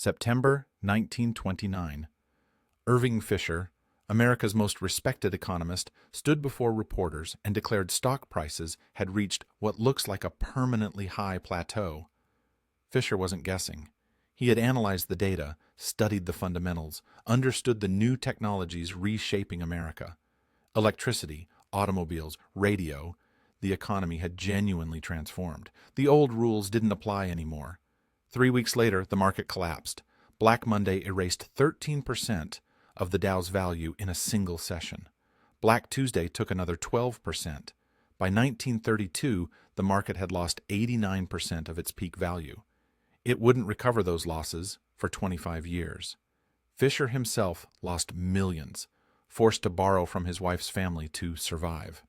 September 1929. Irving Fisher, America's most respected economist, stood before reporters and declared stock prices had reached what looks like a permanently high plateau. Fisher wasn't guessing. He had analyzed the data, studied the fundamentals, understood the new technologies reshaping America. Electricity, automobiles, radio. The economy had genuinely transformed. The old rules didn't apply anymore. 3 weeks later, the market collapsed. Black Monday erased 13% of the Dow's value in a single session. Black Tuesday took another 12%. By 1932, the market had lost 89% of its peak value. It wouldn't recover those losses for 25 years. Fisher himself lost millions, forced to borrow from his wife's family to survive.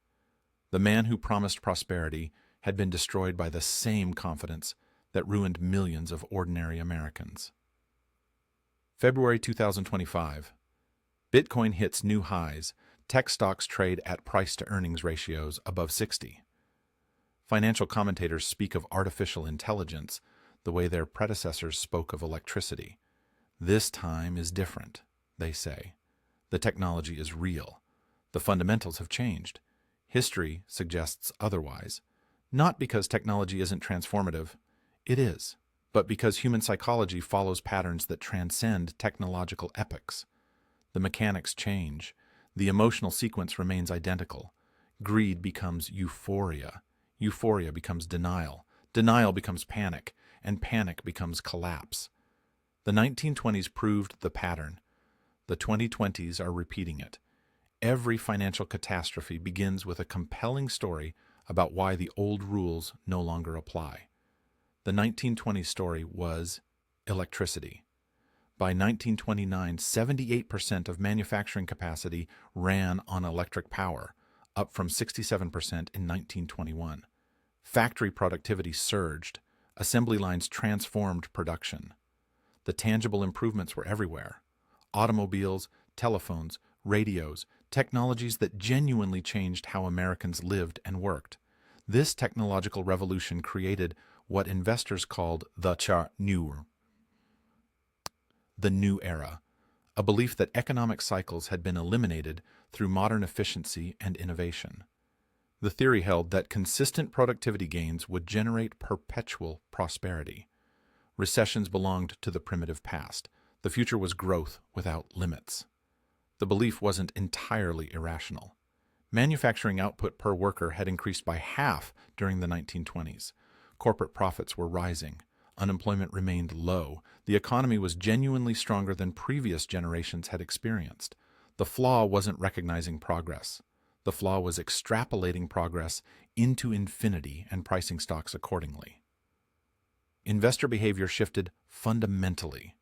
The man who promised prosperity had been destroyed by the same confidence that ruined millions of ordinary Americans. February 2025. Bitcoin hits new highs. Tech stocks trade at price-to-earnings ratios above 60. Financial commentators speak of artificial intelligence the way their predecessors spoke of electricity. This time is different, they say. The technology is real. The fundamentals have changed. History suggests otherwise. Not because technology isn't transformative. It is. But because human psychology follows patterns that transcend technological epochs. The mechanics change. The emotional sequence remains identical. Greed becomes euphoria. Euphoria becomes denial. Denial becomes panic. And panic becomes collapse. The 1920s proved the pattern. The 2020s are repeating it. Every financial catastrophe begins with a compelling story about why the old rules no longer apply. The 1920s story was electricity. By 1929, 78% of manufacturing capacity ran on electric power, up from 67% in 1921. Factory productivity surged. Assembly lines transformed production. The tangible improvements were everywhere. Automobiles, telephones, radios, technologies that genuinely changed how Americans lived and worked. This technological revolution created what investors called the new era, a belief that economic cycles had been eliminated through modern efficiency and innovation. The theory held that consistent productivity gains would generate perpetual prosperity. Recessions belonged to the primitive past. The future was growth without limits. The belief wasn't entirely irrational. Manufacturing output per worker had increased by half during the 1920s. Corporate profits were rising. Unemployment remained low. The economy was genuinely stronger than previous generations had experienced. The flaw wasn't recognizing progress. The flaw was extrapolating progress into infinity and pricing stocks accordingly. Investor behavior shifted fundamentally.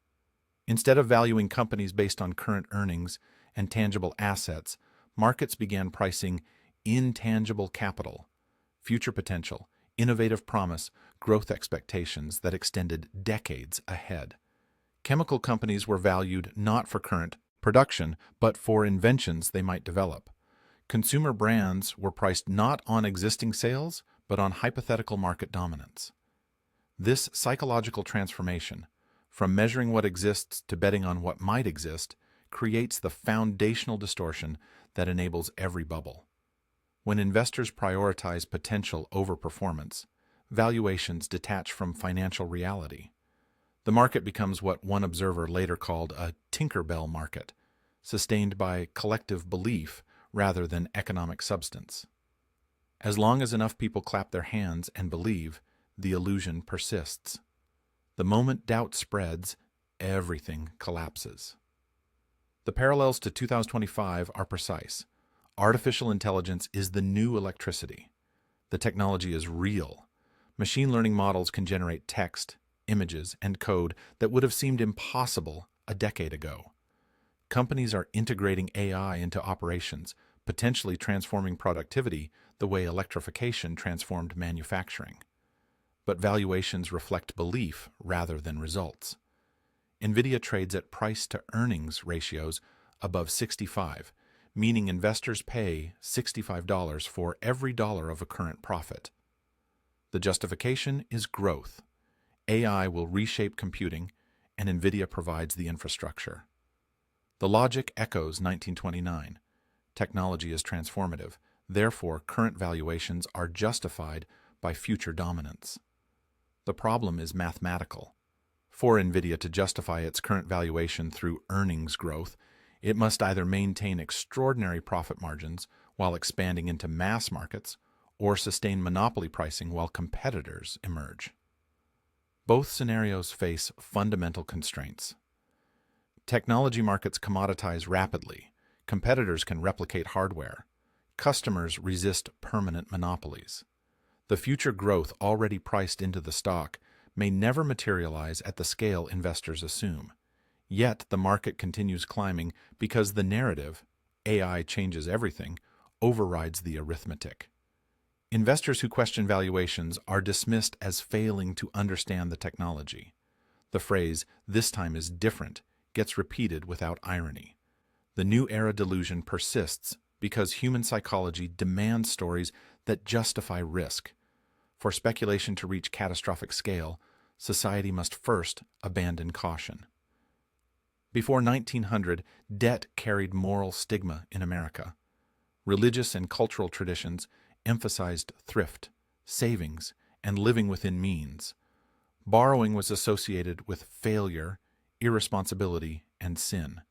Instead of valuing companies based on current earnings and tangible assets, markets began pricing intangible capital, future potential, innovative promise, growth expectations that extended decades ahead. Chemical companies were valued not for current production, but for inventions they might develop. Consumer brands were priced not on existing sales, but on hypothetical market dominance. This psychological transformation, from measuring what exists to betting on what might exist, creates the foundational distortion that enables every bubble. When investors prioritize potential over performance, valuations detach from financial reality. The market becomes what one observer later called a Tinkerbell market, sustained by collective belief rather than economic substance. As long as enough people clap their hands and believe, the illusion persists. The moment doubt spreads, everything collapses. The parallels to 2025 are precise. Artificial intelligence is the new electricity. The technology is real. Machine learning models can generate text, images, and code that would have seemed impossible a decade ago. Companies are integrating AI into operations, potentially transforming productivity the way electrification transformed manufacturing. But valuations reflect belief rather than results. NVIDIA trades at price-to-earnings ratios above 65, meaning investors pay $65 for every dollar of a current profit. The justification is growth. AI will reshape computing, and NVIDIA provides the infrastructure. The logic echoes 1929. Technology is transformative, therefore current valuations are justified by future dominance. The problem is mathematical. For NVIDIA to justify its current valuation through earnings growth, it must either maintain extraordinary profit margins while expanding into mass markets, or sustain monopoly pricing while competitors emerge. Both scenarios face fundamental constraints. Technology markets commoditize rapidly. Competitors can replicate hardware. Customers resist permanent monopolies. The future growth already priced into the stock may never materialize at the scale investors assume. Yet the market continues climbing because the narrative, AI changes everything, overrides the arithmetic. Investors who question valuations are dismissed as failing to understand the technology. The phrase, "this time is different," gets repeated without irony. The new era delusion persists because human psychology demands stories that justify risk. For speculation to reach catastrophic scale, society must first abandon caution. Before 1900, debt carried moral stigma in America. Religious and cultural traditions emphasized thrift, savings, and living within means. Borrowing was associated with failure, irresponsibility, and sin.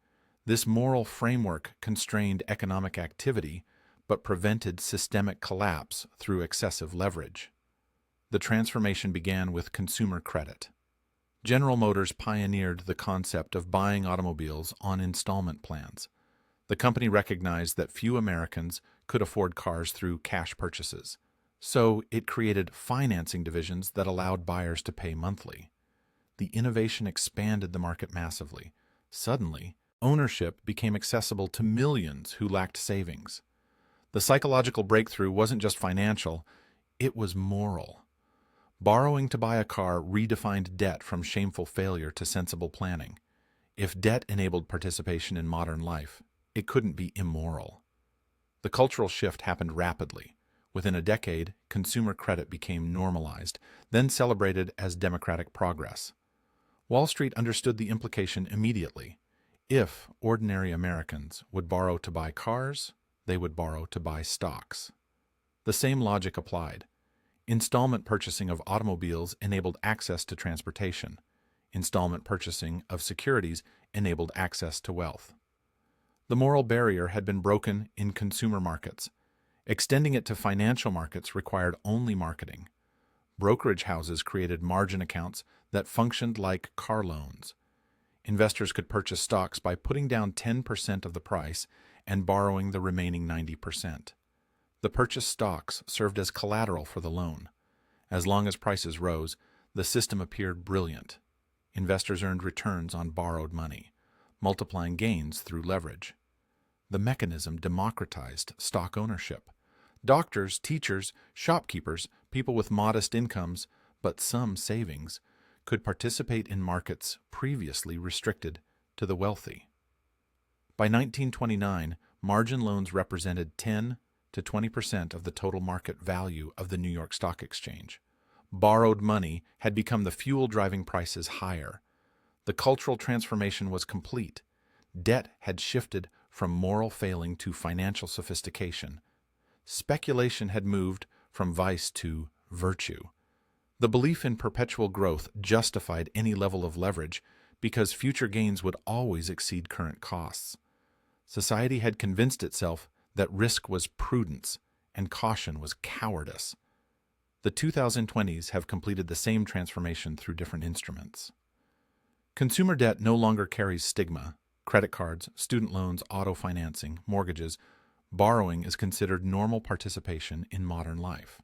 This moral framework constrained economic activity, but prevented systemic collapse through excessive leverage. The transformation began with consumer credit. General Motors pioneered the concept of buying automobiles on installment plans. The company recognized that few Americans could afford cars through cash purchases, so it created financing divisions that allowed buyers to pay monthly. The innovation expanded the market massively. Suddenly, ownership became accessible to millions who lacked savings. The psychological breakthrough wasn't just financial, it was moral. Borrowing to buy a car redefined debt from shameful failure to sensible planning. If debt enabled participation in modern life, it couldn't be immoral. The cultural shift happened rapidly. Within a decade, consumer credit became normalized, then celebrated as democratic progress. Wall Street understood the implication immediately. If ordinary Americans would borrow to buy cars, they would borrow to buy stocks. The same logic applied. Installment purchasing of automobiles enabled access to transportation. Installment purchasing of securities enabled access to wealth. The moral barrier had been broken in consumer markets. Extending it to financial markets required only marketing. Brokerage houses created margin accounts that functioned like car loans. Investors could purchase stocks by putting down 10% of the price and borrowing the remaining 90%. The purchased stocks served as collateral for the loan. As long as prices rose, the system appeared brilliant. Investors earned returns on borrowed money, multiplying gains through leverage. The mechanism democratized stock ownership. Doctors, teachers, shopkeepers, people with modest incomes, but some savings, could participate in markets previously restricted to the wealthy. By 1929, margin loans represented 10 to 20% of the total market value of the New York Stock Exchange. Borrowed money had become the fuel driving prices higher. The cultural transformation was complete. Debt had shifted from moral failing to financial sophistication. Speculation had moved from vice to virtue. The belief in perpetual growth justified any level of leverage because future gains would always exceed current costs. Society had convinced itself that risk was prudence and caution was cowardice. The 2020s have completed the same transformation through different instruments. Consumer debt no longer carries stigma. Credit cards, student loans, auto financing, mortgages, borrowing is considered normal participation in modern life.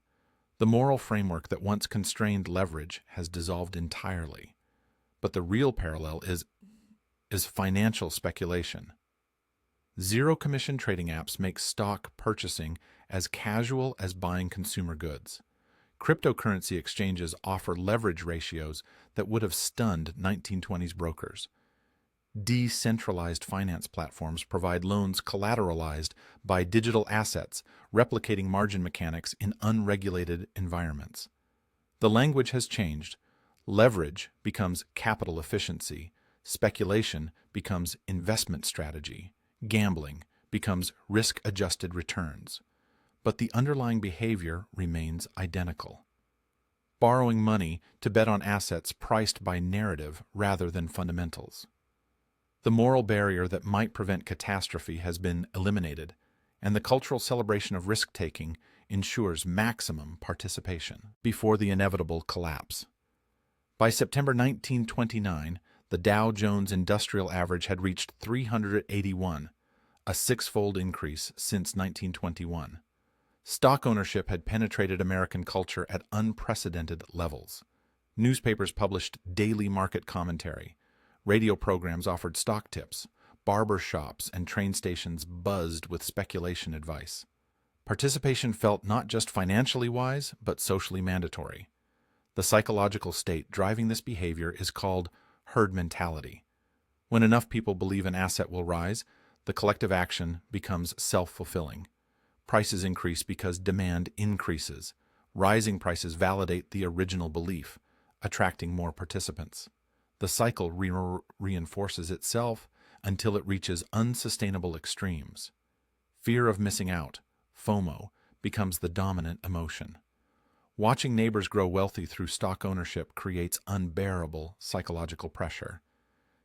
The moral framework that once constrained leverage has dissolved entirely. But the real parallel is financial speculation. Zero-commission trading apps make stock purchasing as casual as buying consumer goods. Cryptocurrency exchanges offer leverage ratios that would have stunned 1920s brokers. Decentralized finance platforms provide loans collateralized by digital assets, replicating margin mechanics in unregulated environments. The language has changed. Leverage becomes capital efficiency. Speculation becomes investment strategy. Gambling becomes risk-adjusted returns. But the underlying behavior remains identical. Borrowing money to bet on assets priced by narrative rather than fundamentals. The moral barrier that might prevent catastrophe has been eliminated, and the cultural celebration of risk-taking ensures maximum participation before the inevitable collapse. By September 1929, the Dow Jones Industrial Average had reached 381, a six-fold increase since 1921. Stock ownership had penetrated American culture at unprecedented levels. Newspapers published daily market commentary. Radio programs offered stock tips. Barber shops and train stations buzzed with speculation advice. Participation felt not just financially wise, but socially mandatory. The psychological state driving this behavior is called herd mentality. When enough people believe an asset will rise, the collective action becomes self-fulfilling. Prices increase because demand increases. Rising prices validate the original belief, attracting more participants. The cycle reinforces itself until it reaches unsustainable extremes. Fear of missing out, FOMO, becomes the dominant emotion. Watching neighbors grow wealthy through stock ownership creates unbearable psychological pressure.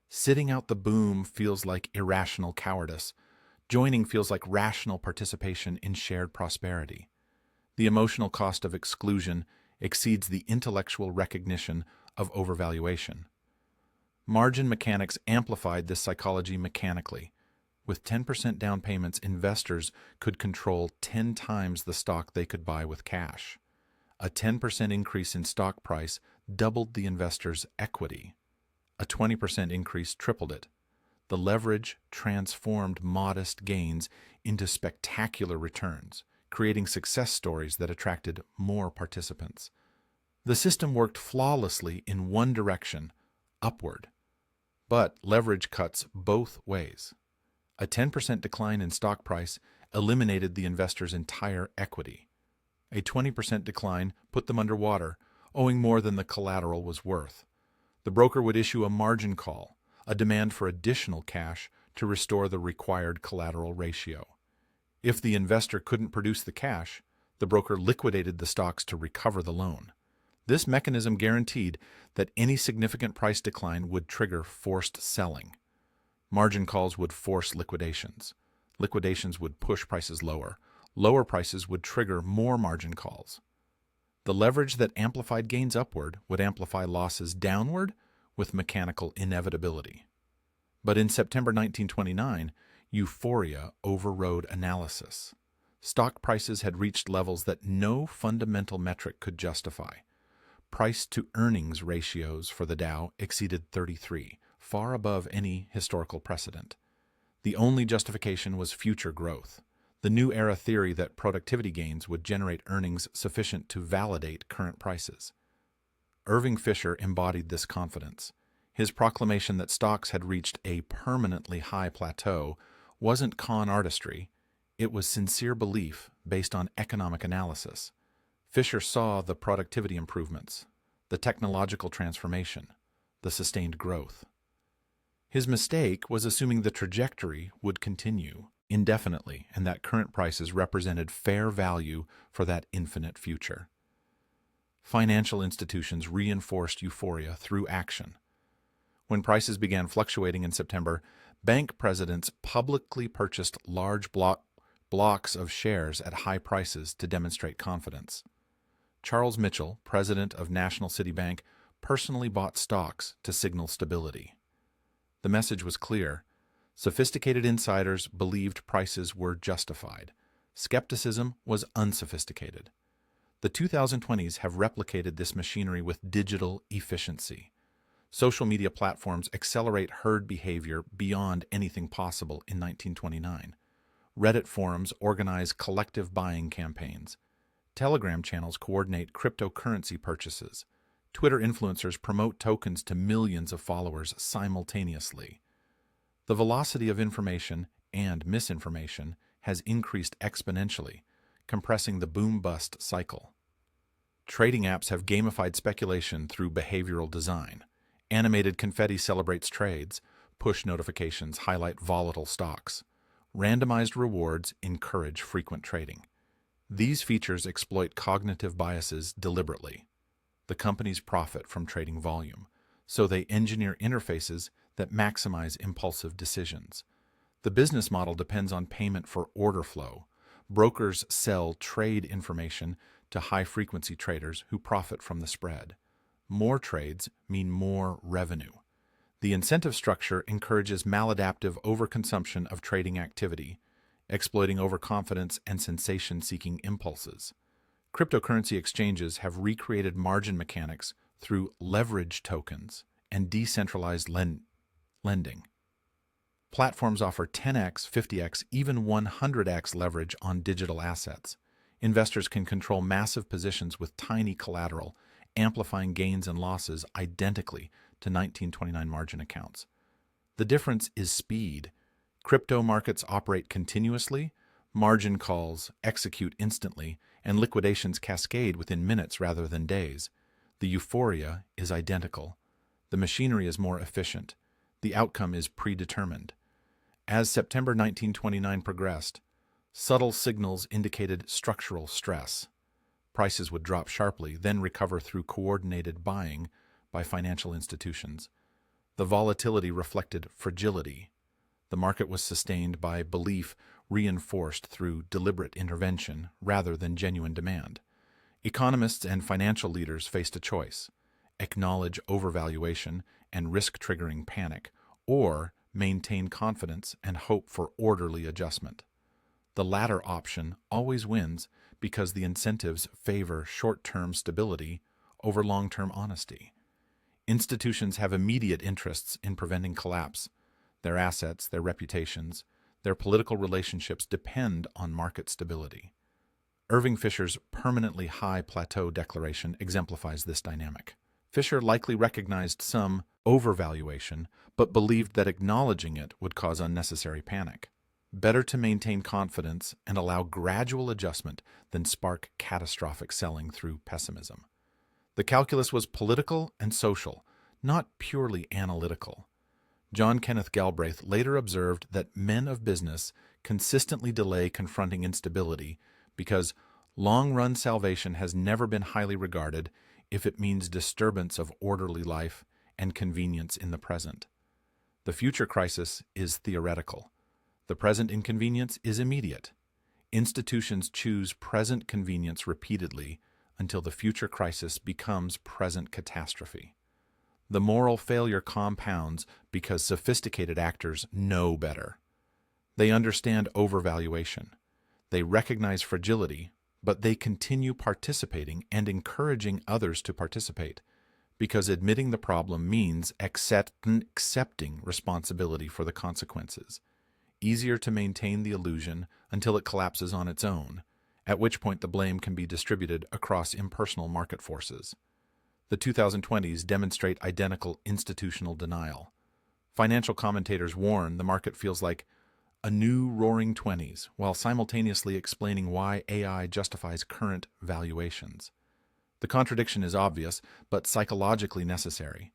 Sitting out the boom feels like irrational cowardice. Joining feels like rational participation in shared prosperity. The emotional cost of exclusion exceeds the intellectual recognition of overvaluation. Margin mechanics amplified this psychology mechanically. With 10% down payments, investors could control 10 times the stock they could buy with cash. A 10% increase in stock price doubled the investor's equity. A 20% increase tripled it. The leverage transformed modest gains into spectacular returns, creating success stories that attracted more participants. The system worked flawlessly in one direction, upward. But leverage cuts both ways. A 10% decline in stock price eliminated the investor's entire equity. A 20% decline put them underwater, owing more than the collateral was worth. The broker would issue a margin call, a demand for additional cash to restore the required collateral ratio. If the investor couldn't produce the cash, the broker liquidated the stocks to recover the loan. This mechanism guaranteed that any significant price decline would trigger forced selling. Margin calls would force liquidations. Liquidations would push prices lower. Lower prices would trigger more margin calls. The leverage that amplified gains upward would amplify losses downward with mechanical inevitability. But in September 1929, euphoria overrode analysis. Stock prices had reached levels that no fundamental metric could justify. Price-to-earnings ratios for the Dow exceeded 33, far above any historical precedent. The only justification was future growth, the new era theory that productivity gains would generate earnings sufficient to validate current prices. Irving Fisher embodied this confidence. His proclamation that stocks had reached a permanently high plateau wasn't con artistry, it was sincere belief based on economic analysis. Fisher saw the productivity improvements, the technological transformation, the sustained growth. His mistake was assuming the trajectory would continue indefinitely and that current prices represented fair value for that infinite future. Financial institutions reinforced euphoria through action. When prices began fluctuating in September, bank presidents publicly purchased large blocks of shares at high prices to demonstrate confidence. Charles Mitchell, president of National City Bank, personally bought stocks to signal stability. The message was clear. Sophisticated insiders believed prices were justified. Skepticism was unsophisticated. The 2020s have replicated this machinery with digital efficiency. Social media platforms accelerate herd behavior beyond anything possible in 1929. Reddit forums organize collective buying campaigns. Telegram channels coordinate cryptocurrency purchases. Twitter influencers promote tokens to millions of followers simultaneously. The velocity of information and misinformation has increased exponentially, compressing the boom-bust cycle. Trading apps have gamified speculation through behavioral design. Animated confetti celebrates trades. Push notifications highlight volatile stocks. Randomized rewards encourage frequent trading. These features exploit cognitive biases deliberately. The companies profit from trading volume, so they engineer interfaces that maximize impulsive decisions. The business model depends on payment for order flow. Brokers sell trade information to high-frequency traders who profit from the spread. More trades mean more revenue. The incentive structure encourages maladaptive overconsumption of trading activity, exploiting overconfidence and sensation-seeking impulses. Cryptocurrency exchanges have recreated margin mechanics through leverage tokens and decentralized lending. Platforms offer 10x, 50x, even 100x leverage on digital assets. Investors can control massive positions with tiny collateral, amplifying gains and losses identically to 1929 margin accounts. The difference is speed. Crypto markets operate continuously, margin calls execute instantly, and liquidations cascade within minutes rather than days. The euphoria is identical. The machinery is more efficient. The outcome is predetermined. As September 1929 progressed, subtle signals indicated structural stress. Prices would drop sharply, then recover through coordinated buying by financial institutions. The volatility reflected fragility. The market was sustained by belief reinforced through deliberate intervention rather than genuine demand. Economists and financial leaders faced a choice: acknowledge overvaluation and risk-triggering panic, or maintain confidence and hope for orderly adjustment. The latter option always wins because the incentives favor short-term stability over long-term honesty. Institutions have immediate interests in preventing collapse. Their assets, their reputations, their political relationships depend on market stability. Irving Fisher's permanently high plateau declaration exemplifies this dynamic. Fisher likely recognized some overvaluation, but believed that acknowledging it would cause unnecessary panic. Better to maintain confidence and allow gradual adjustment than spark catastrophic selling through pessimism. The calculus was political and social, not purely analytical. John Kenneth Galbraith later observed that men of business consistently delay confronting instability because long-run salvation has never been highly regarded if it means disturbance of orderly life and convenience in the present. The future crisis is theoretical. The present inconvenience is immediate. Institutions choose present convenience repeatedly until the future crisis becomes present catastrophe. The moral failure compounds because sophisticated actors know better. They understand overvaluation. They recognize fragility, but they continue participating and encouraging others to participate, because admitting the problem means accepting responsibility for the consequences. Easier to maintain the illusion until it collapses on its own, at which point the blame can be distributed across impersonal market forces. The 2020s demonstrate identical institutional denial. Financial commentators warn the market feels like a new roaring 20s, while simultaneously explaining why AI justifies current valuations. The contradiction is obvious, but psychologically necessary.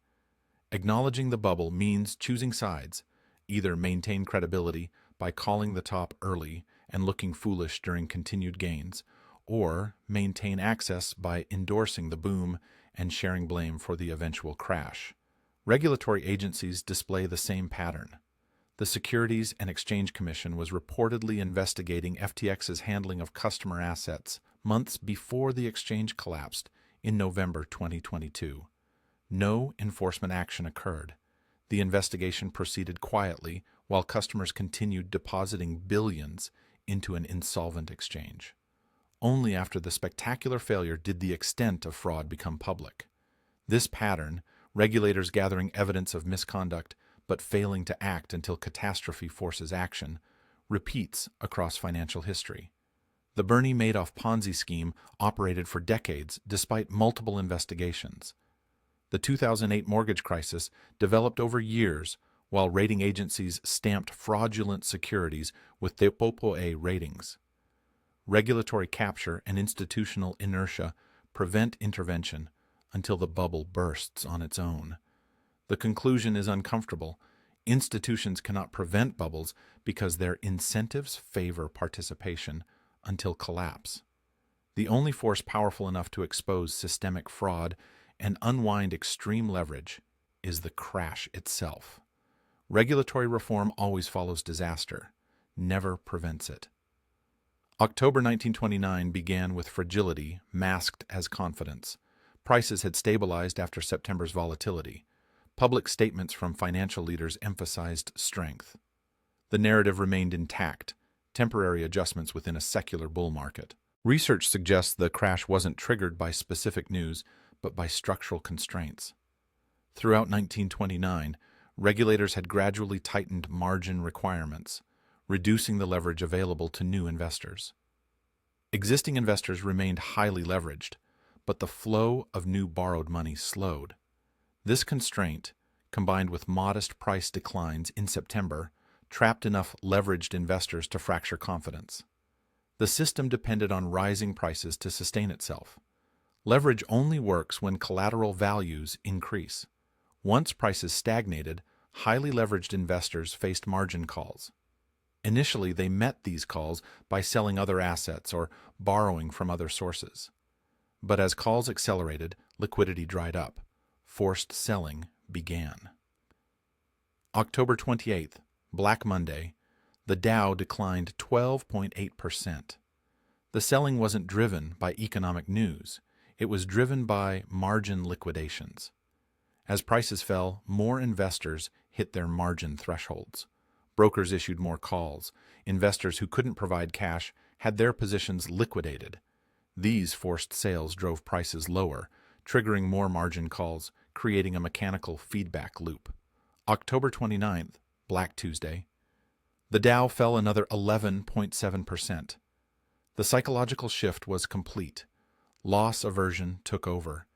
Acknowledging the bubble means choosing sides: either maintain credibility by calling the top early and looking foolish during continued gains, or maintain access by endorsing the boom and sharing blame for the eventual crash. Regulatory agencies display the same pattern. The Securities and Exchange Commission was reportedly investigating FTX's handling of customer assets months before the exchange collapsed in November 2022. No enforcement action occurred. The investigation proceeded quietly while customers continued depositing billions into an insolvent exchange. Only after the spectacular failure did the extent of fraud become public. This pattern, regulators gathering evidence of misconduct but failing to act until catastrophe forces action, repeats across financial history. The Bernie Madoff Ponzi scheme operated for decades despite multiple investigations. The 2008 mortgage crisis developed over years while rating agencies stamped fraudulent securities with AAA ratings. Regulatory capture and institutional inertia prevent intervention until the bubble bursts on its own. The conclusion is uncomfortable. Institutions cannot prevent bubbles because their incentives favor participation until collapse. The only force powerful enough to expose systemic fraud and unwind extreme leverage is the crash itself. Regulatory reform always follows disaster, never prevents it. October 1929 began with fragility masked as confidence. Prices had stabilized after September's volatility. Public statements from financial leaders emphasized strength. The narrative remained intact, temporary adjustments within a secular bull market. Research suggests the crash wasn't triggered by specific news, but by structural constraints. Throughout 1929, regulators had gradually tightened margin requirements, reducing the leverage available to new investors. Existing investors remained highly leveraged, but the flow of new borrowed money slowed. This constraint, combined with modest price declines in September, trapped enough leveraged investors to fracture confidence. The system depended on rising prices to sustain itself. Leverage only works when collateral values increase. Once prices stagnated, highly leveraged investors faced margin calls. Initially, they met these calls by selling other assets or borrowing from other sources. But as calls accelerated, liquidity dried up. Forced selling began. October 28th, Black Monday, the Dow declined 12.8%. The selling wasn't driven by economic news. It was driven by margin liquidations. As prices fell, more investors hit their margin thresholds. Brokers issued more calls. Investors who couldn't provide cash had their positions liquidated. These forced sales drove prices lower, triggering more margin calls, creating a mechanical feedback loop. October 29th, Black Tuesday, the Dow fell another 11.7%. The psychological shift was complete. Loss aversion took over.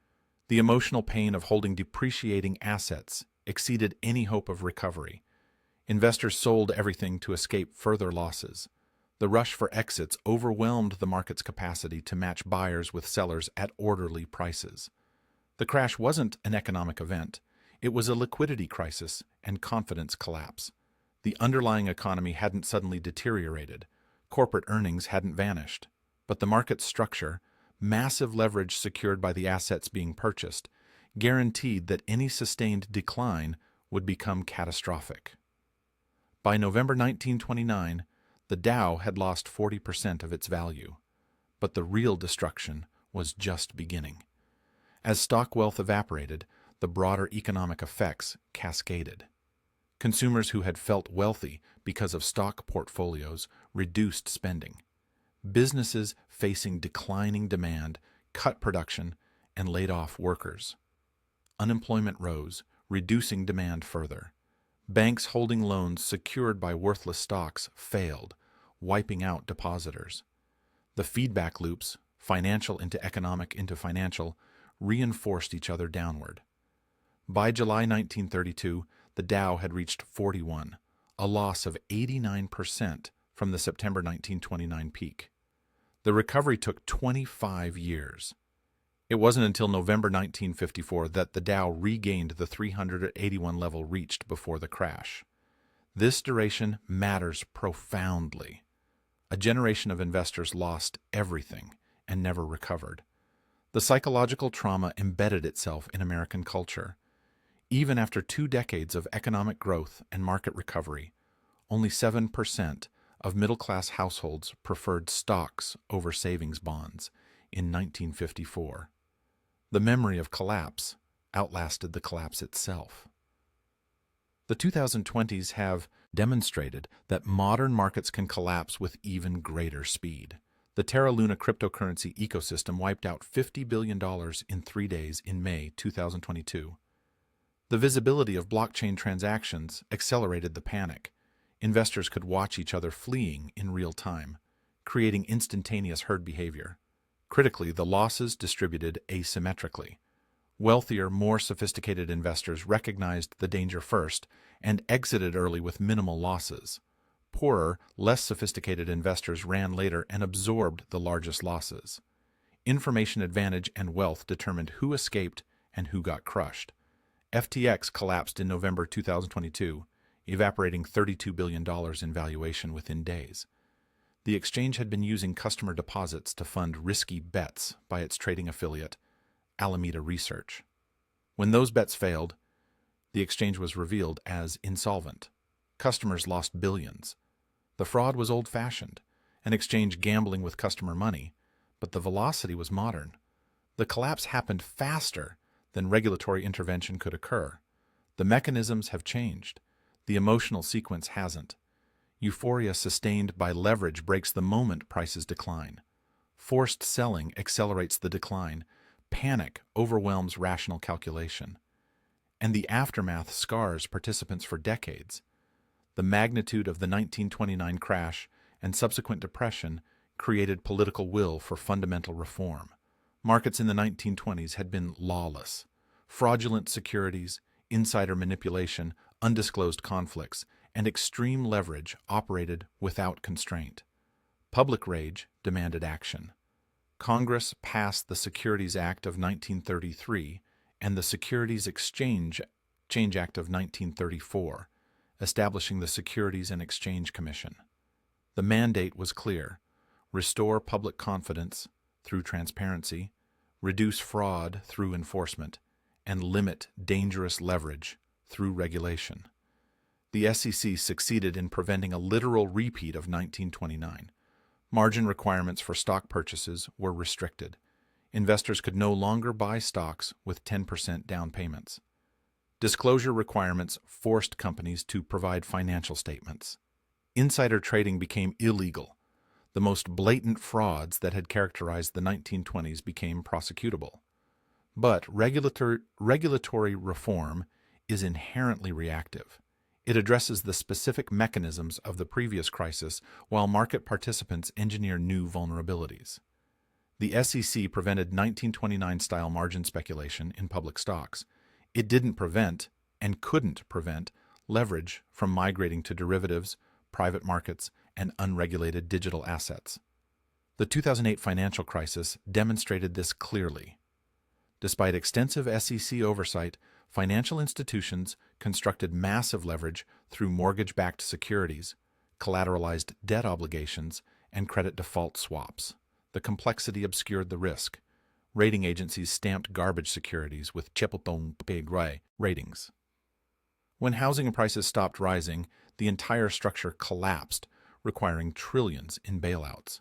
The emotional pain of holding depreciating assets exceeded any hope of recovery. Investors sold everything to escape further losses. The rush for exits overwhelmed the market's capacity to match buyers with sellers at orderly prices. The crash wasn't an economic event. It was a liquidity crisis and confidence collapse. The underlying economy hadn't suddenly deteriorated. Corporate earnings hadn't vanished. But the market's structure, massive leverage secured by the assets being purchased, guaranteed that any sustained decline would become catastrophic. By November 1929, the Dow had lost 40% of its value. But the real destruction was just beginning. As stock wealth evaporated, the broader economic effects cascaded. Consumers who had felt wealthy because of stock portfolios reduced spending. Businesses facing declining demand cut production and laid off workers. Unemployment rose, reducing demand further. Banks holding loans secured by worthless stocks failed, wiping out depositors. The feedback loops, financial into economic into financial, reinforced each other downward. By July 1932, the Dow had reached 41, a loss of 89% from the September 1929 peak. The recovery took 25 years. It wasn't until November 1954 that the Dow regained the 381 level reached before the crash. This duration matters profoundly. A generation of investors lost everything and never recovered. The psychological trauma embedded itself in American culture. Even after 2 decades of economic growth and market recovery, only 7% of middle-class households preferred stocks over savings bonds in 1954. The memory of collapse outlasted the collapse itself. The 2020s have demonstrated that modern markets can collapse with even greater speed. The Terra Luna cryptocurrency ecosystem wiped out $50 billion in 3 days in May 2022. The visibility of blockchain transactions accelerated the panic. Investors could watch each other fleeing in real time, creating instantaneous herd behavior. Critically, the losses distributed asymmetrically. Wealthier, more sophisticated investors recognized the danger first and exited early with minimal losses. Poorer, less sophisticated investors ran later and absorbed the largest losses. Information advantage and wealth determined who escaped and who got crushed. FTX collapsed in November 2022, evaporating $32 billion in valuation within days. The exchange had been using customer deposits to fund risky bets by its trading affiliate, Alameda Research. When those bets failed, the exchange was revealed as insolvent. Customers lost billions. The fraud was old-fashioned, an exchange gambling with customer money, but the velocity was modern. The collapse happened faster than regulatory intervention could occur. The mechanisms have changed. The emotional sequence hasn't. Euphoria sustained by leverage breaks the moment prices decline. Forced selling accelerates the decline. Panic overwhelms rational calculation. And the aftermath scars participants for decades. The magnitude of the 1929 crash and subsequent depression created political will for fundamental reform. Markets in the 1920s had been lawless. Fraudulent securities, insider manipulation, undisclosed conflicts, and extreme leverage operated without constraint. Public rage demanded action. Congress passed the Securities Act of 1933 and the Securities Exchange Act of 1934, establishing the Securities and Exchange Commission. The mandate was clear: restore public confidence through transparency, reduce fraud through enforcement, and limit dangerous leverage through regulation. The SEC succeeded in preventing a literal repeat of 1929. Margin requirements for stock purchases were restricted. Investors could no longer buy stocks with 10% down payments. Disclosure requirements forced companies to provide financial statements. Insider trading became illegal. The most blatant frauds that had characterized the 1920s became prosecutable. But regulatory reform is inherently reactive. It addresses the specific mechanisms of the previous crisis while market participants engineer new vulnerabilities. The SEC prevented 1929-style margin speculation in public stocks. It didn't prevent, and couldn't prevent, leverage from migrating to derivatives, private markets, and unregulated digital assets. The 2008 financial crisis demonstrated this clearly. Despite extensive SEC oversight, financial institutions constructed massive leverage through mortgage-backed securities, collateralized debt obligations, and credit default swaps. The complexity obscured the risk. Rating agencies stamped garbage securities with Chepelton Pegray ratings. When housing prices stopped rising, the entire structure collapsed, requiring trillions in bailouts.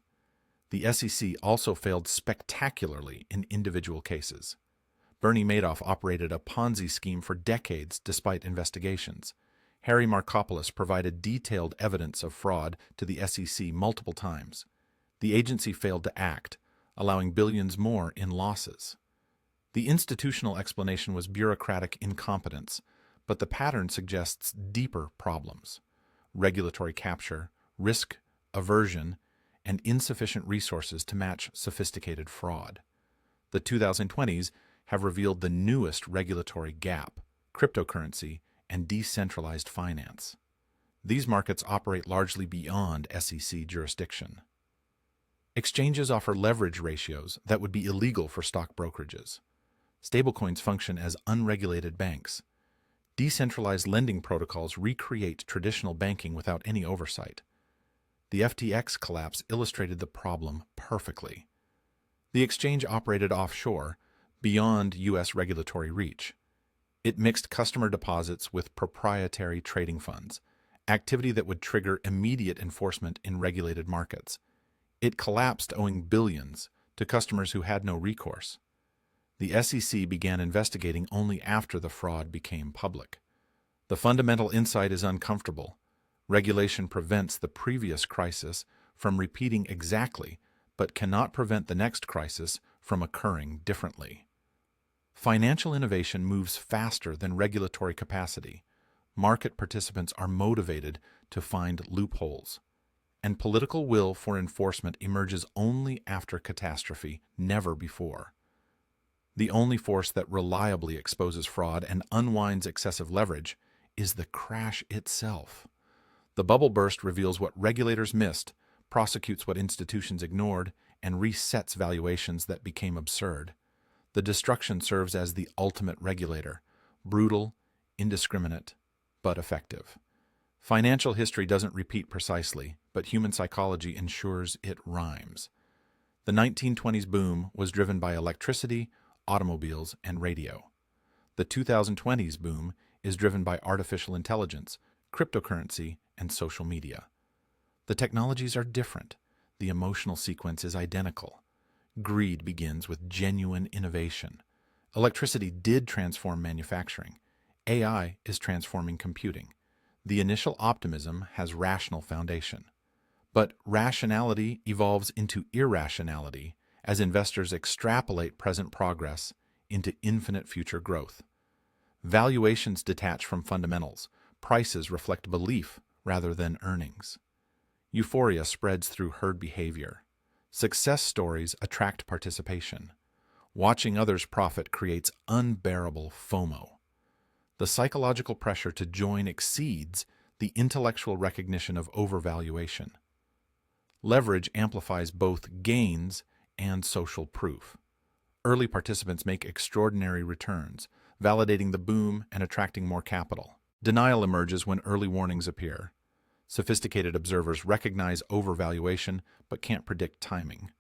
The SEC also failed spectacularly in individual cases. Bernie Madoff operated a Ponzi scheme for decades despite investigations. Harry Markopolos provided detailed evidence of fraud to the SEC multiple times. The agency failed to act, allowing billions more in losses. The institutional explanation was bureaucratic incompetence, but the pattern suggests deeper problems: regulatory capture, risk aversion, and insufficient resources to match sophisticated fraud. The 2020s have revealed the newest regulatory gap: cryptocurrency and decentralized finance. These markets operate largely beyond SEC jurisdiction. Exchanges offer leverage ratios that would be illegal for stock brokerages. Stablecoins function as unregulated banks. Decentralized lending protocols recreate traditional banking without any oversight. The FTX collapse illustrated the problem perfectly. The exchange operated offshore, beyond U.S. regulatory reach. It mixed customer deposits with proprietary trading funds, activity that would trigger immediate enforcement in regulated markets. It collapsed owing billions to customers who had no recourse. The SEC began investigating only after the fraud became public. The fundamental insight is uncomfortable. Regulation prevents the previous crisis from repeating exactly, but cannot prevent the next crisis from occurring differently. Financial innovation moves faster than regulatory capacity. Market participants are motivated to find loopholes. And political will for enforcement emerges only after catastrophe, never before. The only force that reliably exposes fraud and unwinds excessive leverage is the crash itself. The bubble burst reveals what regulators missed, prosecutes what institutions ignored, and resets valuations that became absurd. The destruction serves as the ultimate regulator, brutal, indiscriminate, but effective. Financial history doesn't repeat precisely, but human psychology ensures it rhymes. The 1920s boom was driven by electricity, automobiles, and radio. The 2020s boom is driven by artificial intelligence, cryptocurrency, and social media. The technologies are different. The emotional sequence is identical. Greed begins with genuine innovation. Electricity did transform manufacturing. AI is transforming computing. The initial optimism has rational foundation. But rationality evolves into irrationality as investors extrapolate present progress into infinite future growth. Valuations detach from fundamentals. Prices reflect belief rather than earnings. Euphoria spreads through herd behavior. Success stories attract participation. Watching others profit creates unbearable FOMO. The psychological pressure to join exceeds the intellectual recognition of overvaluation. Leverage amplifies both gains and social proof. Early participants make extraordinary returns, validating the boom and attracting more capital. Denial emerges when early warnings appear. Sophisticated observers recognize overvaluation but can't predict timing.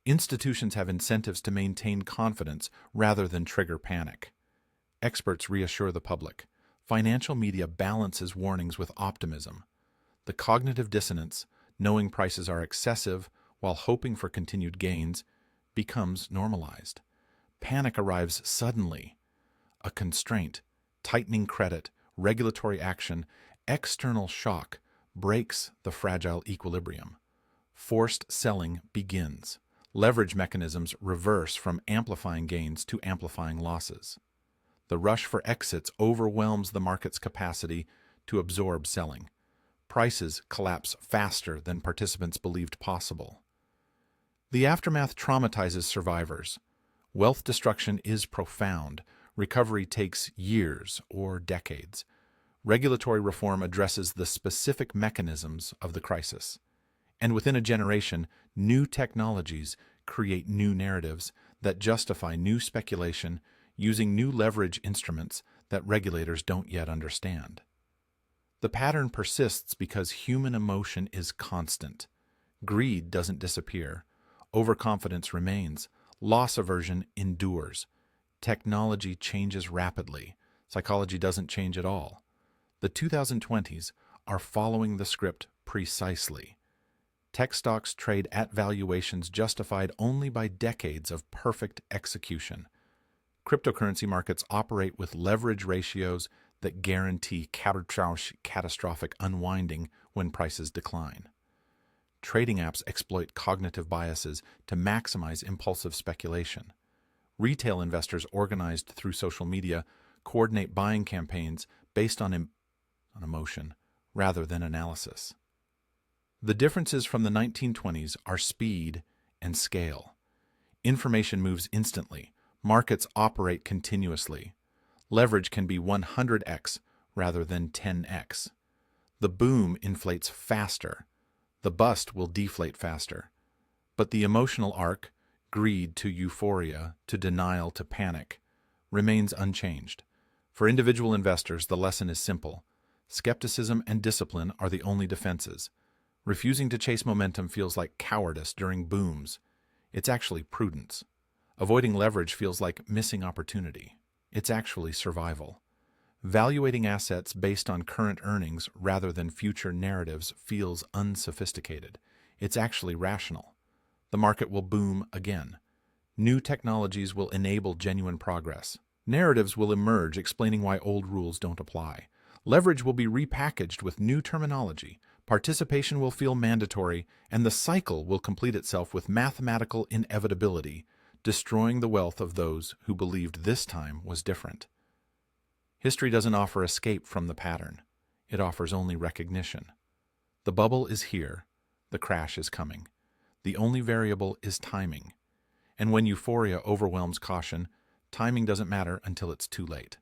Institutions have incentives to maintain confidence rather than trigger panic. Experts reassure the public. Financial media balances warnings with optimism. The cognitive dissonance, knowing prices are excessive while hoping for continued gains, becomes normalized. Panic arrives suddenly. A constraint, tightening credit, regulatory action, external shock breaks the fragile equilibrium. Forced selling begins. Leverage mechanisms reverse from amplifying gains to amplifying losses. The rush for exits overwhelms the market's capacity to absorb selling. Prices collapse faster than participants believed possible. The aftermath traumatizes survivors. Wealth destruction is profound. Recovery takes years or decades. Regulatory reform addresses the specific mechanisms of the crisis. And within a generation, new technologies create new narratives that justify new speculation using new leverage instruments that regulators don't yet understand. The pattern persists because human emotion is constant. Greed doesn't disappear. Overconfidence remains. Loss aversion endures. Technology changes rapidly. Psychology doesn't change at all. The 2020s are following the script precisely. Tech stocks trade at valuations justified only by decades of perfect execution. Cryptocurrency markets operate with leverage ratios that guarantee catastrophic unwinding when prices decline. Trading apps exploit cognitive biases to maximize impulsive speculation. Retail investors organized through social media coordinate buying campaigns based on emotion rather than analysis. The differences from the 1920s are speed and scale. Information moves instantly. Markets operate continuously. Leverage can be 100x rather than 10x. The boom inflates faster. The bust will deflate faster. But the emotional arc, greed to euphoria to denial to panic, remains unchanged. For individual investors, the lesson is simple. Skepticism and discipline are the only defenses. Refusing to chase momentum feels like cowardice during booms. It's actually prudence. Avoiding leverage feels like missing opportunity. It's actually survival. Valuating assets based on current earnings rather than future narratives feels unsophisticated. It's actually rational. The market will boom again. New technologies will enable genuine progress. Narratives will emerge explaining why old rules don't apply. Leverage will be repackaged with new terminology. Participation will feel mandatory, and the cycle will complete itself with mathematical inevitability, destroying the wealth of those who believed this time was different. History doesn't offer escape from the pattern. It offers only recognition. The bubble is here. The crash is coming. The only variable is timing. And when euphoria overwhelms caution, timing doesn't matter until it's too late.